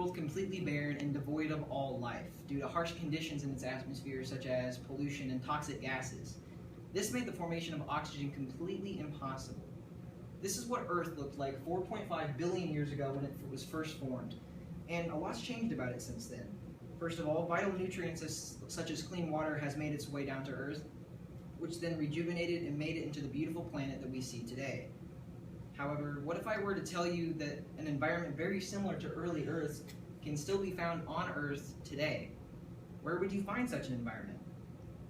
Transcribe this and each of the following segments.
world completely barren and devoid of all life due to harsh conditions in its atmosphere such as pollution and toxic gases. This made the formation of oxygen completely impossible. This is what Earth looked like 4.5 billion years ago when it was first formed, and a lot's changed about it since then. First of all, vital nutrients such as clean water has made its way down to Earth, which then rejuvenated and made it into the beautiful planet that we see today. However, what if I were to tell you that an environment very similar to early Earth can still be found on Earth today? Where would you find such an environment?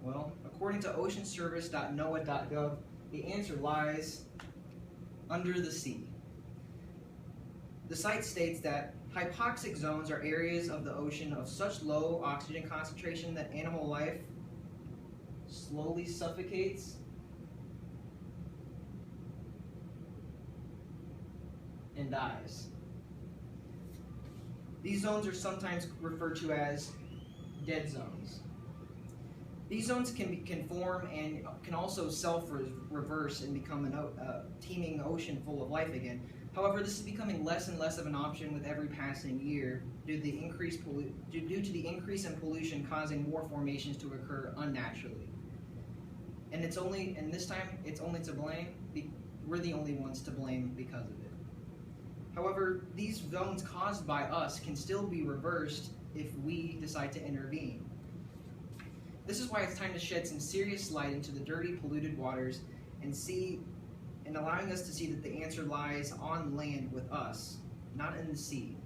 Well, according to oceanservice.noaa.gov, the answer lies under the sea. The site states that hypoxic zones are areas of the ocean of such low oxygen concentration that animal life slowly suffocates and dies. These zones are sometimes referred to as dead zones. These zones can form and can also self-reverse and become a teeming ocean full of life again. However, this is becoming less and less of an option with every passing year due to the increase in pollution causing more formations to occur unnaturally. And this time it's only to blame. We're the only ones to blame because of it. However, these zones caused by us can still be reversed if we decide to intervene. This is why it's time to shed some serious light into the dirty, polluted waters and allowing us to see that the answer lies on land with us, not in the sea.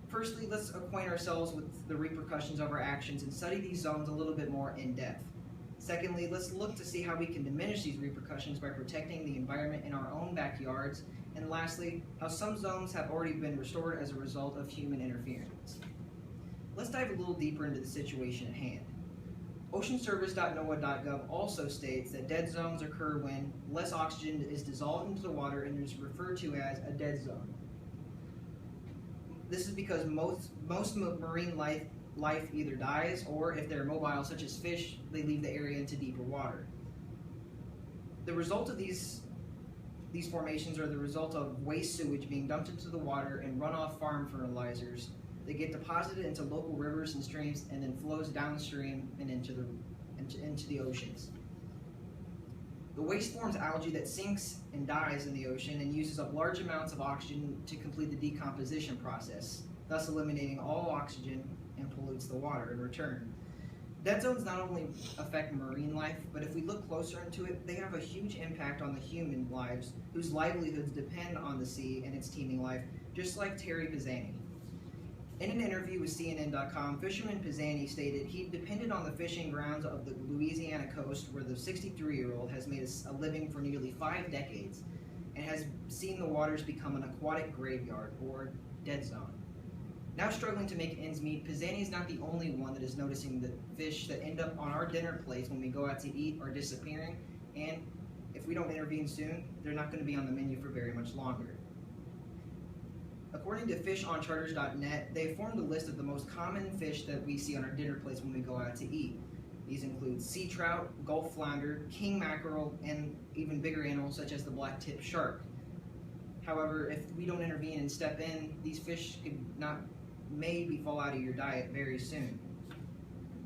Firstly, let's acquaint ourselves with the repercussions of our actions and study these zones a little bit more in depth. Secondly, let's look to see how we can diminish these repercussions by protecting the environment in our own backyards. And lastly, how some zones have already been restored as a result of human interference. Let's dive a little deeper into the situation at hand. Oceanservice.noaa.gov also states that dead zones occur when less oxygen is dissolved into the water and is referred to as a dead zone. This is because most marine life either dies, or if they're mobile, such as fish, they leave the area into deeper water. The result of these formations are the result of waste sewage being dumped into the water and runoff farm fertilizers. They get deposited into local rivers and streams and then flows downstream and into the oceans. The waste forms algae that sinks and dies in the ocean and uses up large amounts of oxygen to complete the decomposition process, thus eliminating all oxygen and pollutes the water in return. Dead zones not only affect marine life, but if we look closer into it, they have a huge impact on the human lives whose livelihoods depend on the sea and its teeming life, just like Terry Pisani. In an interview with CNN.com, fisherman Pisani stated he depended on the fishing grounds of the Louisiana coast where the 63-year-old has made a living for nearly 5 decades and has seen the waters become an aquatic graveyard or dead zone. Now struggling to make ends meet, Pisani is not the only one that is noticing that fish that end up on our dinner plates when we go out to eat are disappearing, and if we don't intervene soon, they're not going to be on the menu for very much longer. According to fishoncharters.net, they formed a list of the most common fish that we see on our dinner plates when we go out to eat. These include sea trout, Gulf flounder, king mackerel, and even bigger animals such as the black-tipped shark. However, if we don't intervene and step in, these fish could maybe fall out of your diet very soon.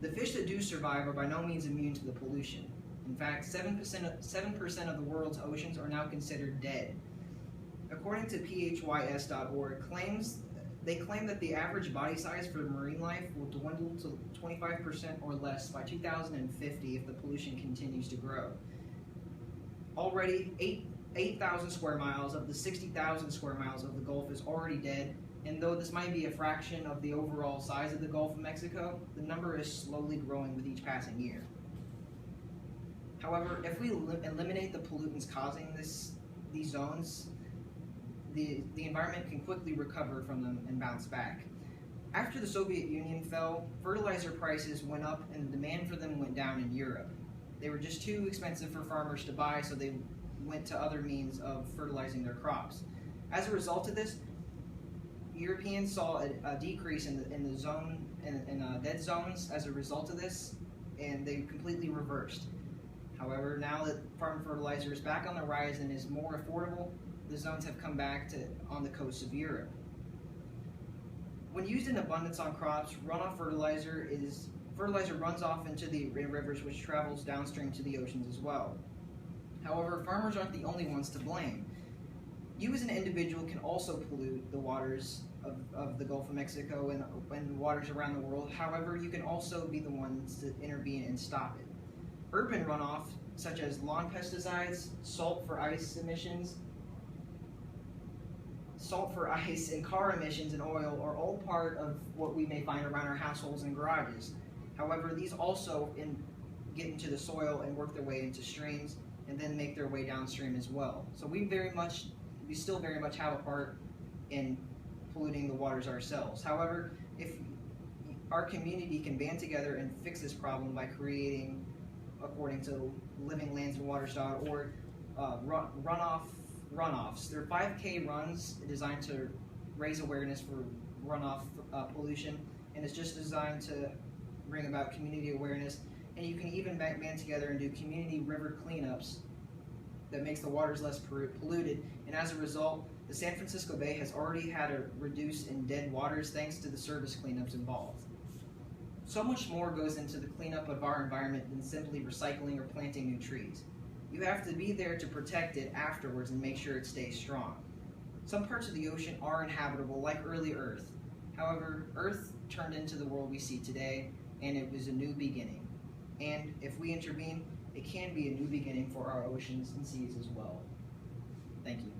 The fish that do survive are by no means immune to the pollution. In fact, 7% of the world's oceans are now considered dead. According to phys.org, they claim that the average body size for marine life will dwindle to 25% or less by 2050 if the pollution continues to grow. Already, 8,000 square miles of the 60,000 square miles of the Gulf is already dead, and though this might be a fraction of the overall size of the Gulf of Mexico, the number is slowly growing with each passing year. However, if we eliminate the pollutants causing these zones, the environment can quickly recover from them and bounce back. After the Soviet Union fell, fertilizer prices went up and the demand for them went down in Europe. They were just too expensive for farmers to buy, so they went to other means of fertilizing their crops. As a result of this, Europeans saw a decrease in dead zones as a result of this, and they completely reversed. However, now that farm fertilizer is back on the rise and is more affordable, the zones have come back on the coast of Europe. When used in abundance on crops, runoff fertilizer runs off into the rivers, which travels downstream to the oceans as well. However, farmers aren't the only ones to blame. You as an individual can also pollute the waters of the Gulf of Mexico and waters around the world. However, you can also be the ones to intervene and stop it. Urban runoff, such as lawn pesticides, salt for ice, and car emissions and oil are all part of what we may find around our households and garages. However, these also get into the soil and work their way into streams and then make their way downstream as well. So we still very much have a part in polluting the waters ourselves. However, if our community can band together and fix this problem by creating, according to livinglandsandwaters.org, runoffs. They're 5K runs designed to raise awareness for runoff pollution, and it's just designed to bring about community awareness. And you can even band together and do community river cleanups that makes the waters less polluted, and as a result, the San Francisco Bay has already had a reduce in dead waters thanks to the service cleanups involved. So much more goes into the cleanup of our environment than simply recycling or planting new trees. You have to be there to protect it afterwards and make sure it stays strong. Some parts of the ocean are inhabitable, like early Earth. However, Earth turned into the world we see today, and it was a new beginning. And if we intervene, it can be a new beginning for our oceans and seas as well. Thank you.